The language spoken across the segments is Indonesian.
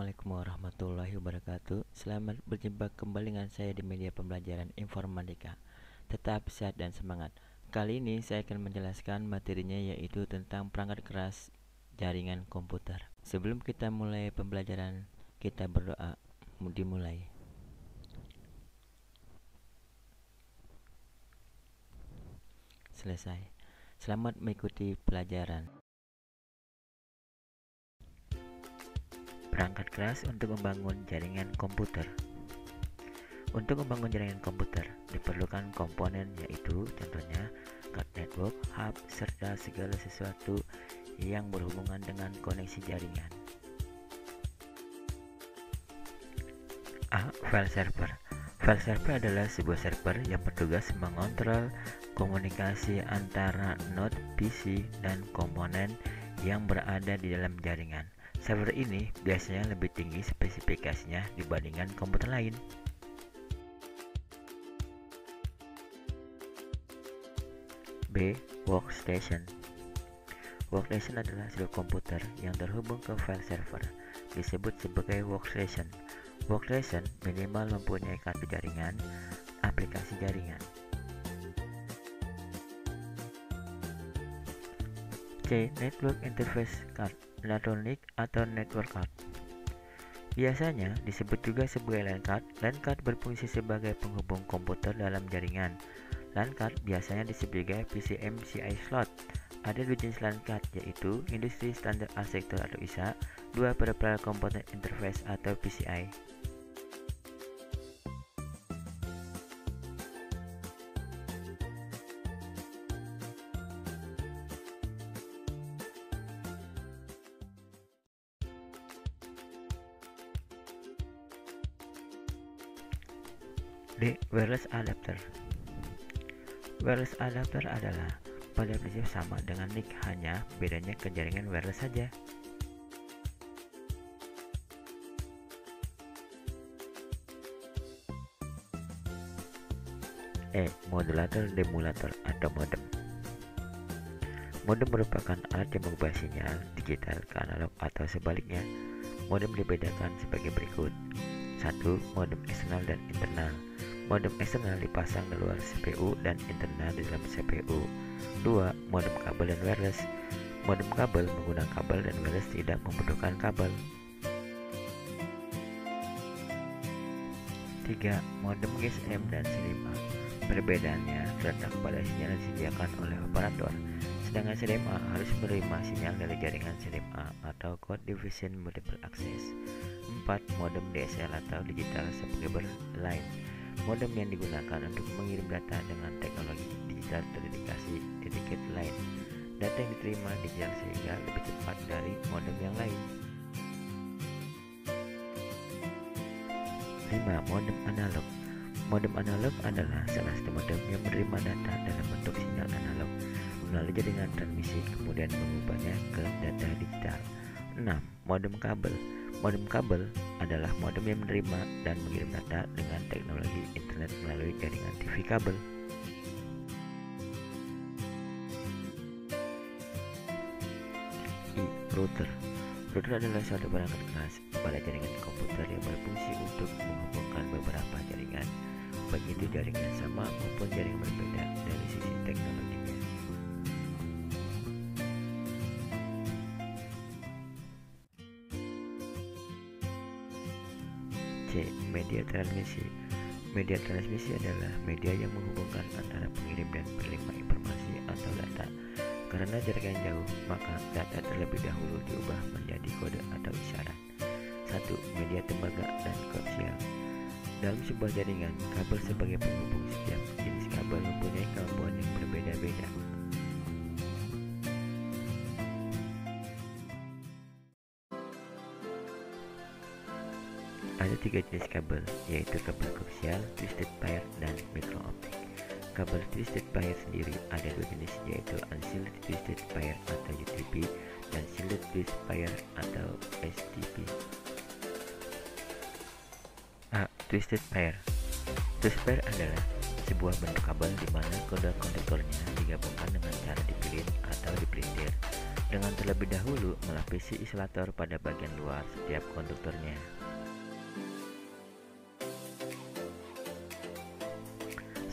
Assalamualaikum warahmatullahi wabarakatuh. Selamat berjumpa kembali dengan saya di media pembelajaran informatika. Tetap sehat dan semangat. Kali ini saya akan menjelaskan materinya, yaitu tentang perangkat keras jaringan komputer. Sebelum kita mulai pembelajaran, kita berdoa. Dimulai. Selesai. Selamat mengikuti pelajaran. Perangkat keras untuk membangun jaringan komputer. Untuk membangun jaringan komputer diperlukan komponen, yaitu contohnya card network, hub, serta segala sesuatu yang berhubungan dengan koneksi jaringan. A. File server. File server adalah sebuah server yang bertugas mengontrol komunikasi antara node PC dan komponen yang berada di dalam jaringan. Server ini biasanya lebih tinggi spesifikasinya dibandingkan komputer lain. B. Workstation. Workstation adalah sebuah komputer yang terhubung ke file server, disebut sebagai workstation. Workstation minimal mempunyai kartu jaringan, aplikasi jaringan. C. Network Interface Card, Electronic atau Network Card. Biasanya disebut juga sebagai LAN card. LAN card berfungsi sebagai penghubung komputer dalam jaringan. LAN card biasanya disebut sebagai PCMCI slot. Ada dua jenis LAN card, yaitu Industry Standard Architecture atau ISA, dua Peripheral Component Interface atau PCI. D. Wireless Adapter. Wireless adapter adalah pada prinsip sama dengan NIC, hanya bedanya ke jaringan wireless saja. E. Modulator demulator atau modem. Modem merupakan alat yang mengubah sinyal digital ke analog atau sebaliknya. Modem dibedakan sebagai berikut. 1. Modem eksternal dan internal. Modem eksternal dipasang di luar CPU dan internal di dalam CPU. 2. Modem kabel dan wireless. Modem kabel menggunakan kabel dan wireless tidak membutuhkan kabel. 3. Modem GSM dan CDMA. Perbedaannya terletak pada sinyal yang disediakan oleh operator, sedangkan CDMA harus menerima sinyal dari jaringan CDMA atau Code Division Multiple Access. 4. Modem DSL atau Digital Subscriber Line. Modem yang digunakan untuk mengirim data dengan teknologi digital terdedikasi dedicated line. Data yang diterima digital sehingga lebih cepat dari modem yang lain. 5. Modem analog. Modem analog adalah salah satu modem yang menerima data dalam bentuk sinyal analog melalui jaringan transmisi, kemudian mengubahnya ke data digital. 6. Modem kabel. Modem kabel adalah modem yang menerima dan mengirim data dengan teknologi internet melalui jaringan TV kabel. I. Router. Router adalah suatu perangkat keras pada jaringan komputer yang berfungsi untuk menghubungkan beberapa jaringan, baik itu jaringan sama maupun jaringan berbeda dari sisi teknologinya. C. Media transmisi. Media transmisi adalah media yang menghubungkan antara pengirim dan penerima informasi atau data. Karena jaraknya jauh, maka data terlebih dahulu diubah menjadi kode atau isyarat. 1. Media tembaga dan koaksial. Dalam sebuah jaringan, kabel sebagai penghubung. Setiap jenis kabel mempunyai kemampuan yang berbeda-beda. Ada 3 jenis kabel, yaitu kabel koaksial, twisted pair, dan micro-optic. Kabel twisted pair sendiri ada 2 jenis, yaitu unshielded twisted pair atau UTP dan shielded twisted pair atau STP. A. Twisted pair. Twisted pair adalah sebuah bentuk kabel di mana kode konektornya digabungkan dengan cara dipilin atau dipelintir. dengan terlebih dahulu melapisi isolator pada bagian luar setiap konduktornya.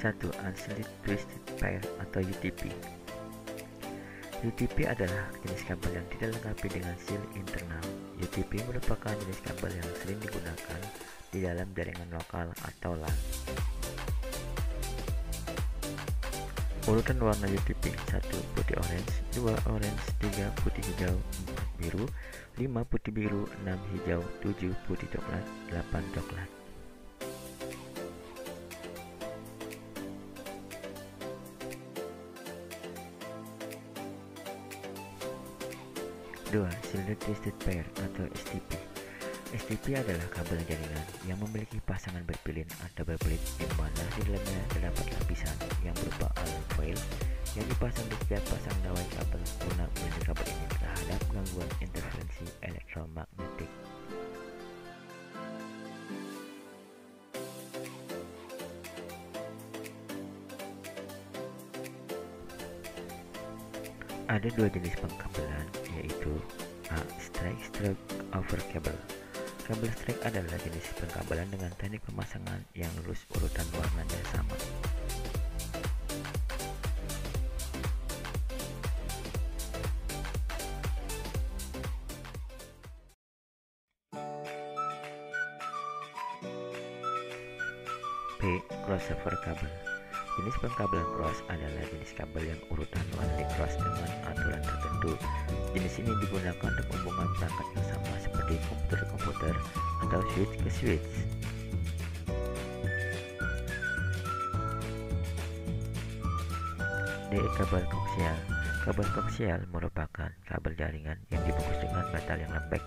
1. Unsealed Twisted Pair atau UTP. UTP adalah jenis kabel yang tidak dilengkapi dengan seal internal. UTP merupakan jenis kabel yang sering digunakan di dalam jaringan lokal atau LAN. Urutan warna UTP: 1. Putih orange, 2. orange, 3. putih hijau, 4. biru, 5. putih biru, 6. hijau, 7. putih coklat, 8. coklat. 2. Shielded Twisted Pair atau STP. STP adalah kabel jaringan yang memiliki pasangan berpilin atau berbelit, di mana di dalamnya terdapat lapisan yang berupa aluminium foil yang dipasang di setiap pasang dawai kabel guna melindungi kabel ini terhadap gangguan interferensi elektromagnetik. Ada dua jenis pengkabelan, yaitu A. Strike Stroke Over Cable. Kabel strike adalah jenis pengkabelan dengan teknik pemasangan yang lurus, urutan warnanya sama. B. Crossover Kabel. Jenis pengkabelan cross adalah jenis kabel yang urutan warna di cross dengan aturan tertentu. Jenis ini digunakan untuk menghubungkan perangkat yang sama seperti komputer ke komputer atau switch ke switch. D. Kabel koaksial. Kabel koaksial merupakan kabel jaringan yang dibungkus dengan metal yang lembek.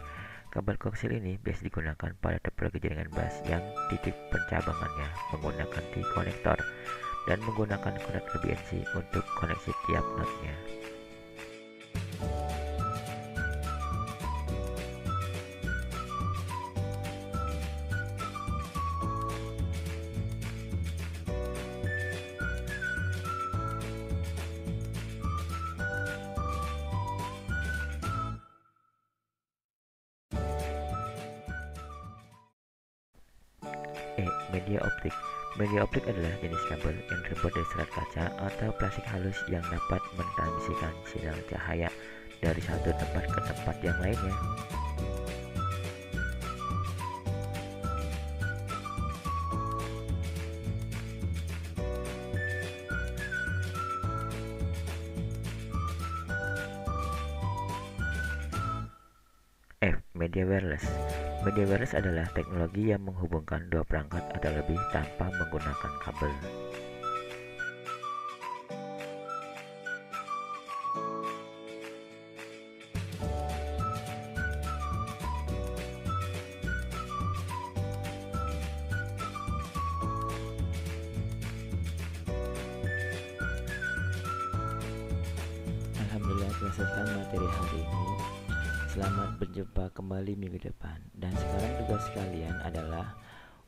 Kabel koaksial ini biasa digunakan pada topologi jaringan bus yang titik pencabangannya menggunakan T-konektor dan menggunakan konektor BNC untuk koneksi tiap node-nya. E. Media optik. Media optik adalah jenis kabel yang terbuat dari serat kaca atau plastik halus yang dapat mentransmisikan sinyal cahaya dari satu tempat ke tempat yang lainnya. F. Media wireless. Media wireless adalah teknologi yang menghubungkan dua perangkat atau lebih tanpa menggunakan kabel. Alhamdulillah telah selesai materi hari ini. Selamat berjumpa kembali minggu depan. Dan sekarang tugas kalian adalah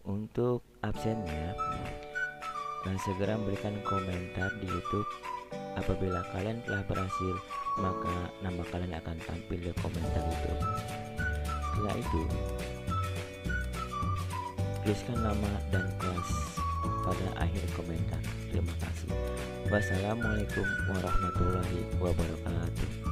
untuk absennya segera berikan komentar di YouTube. Apabila kalian telah berhasil, maka nama kalian akan tampil di komentar YouTube. Setelah itu, tuliskan nama dan kelas pada akhir komentar. Terima kasih. Wassalamualaikum warahmatullahi wabarakatuh.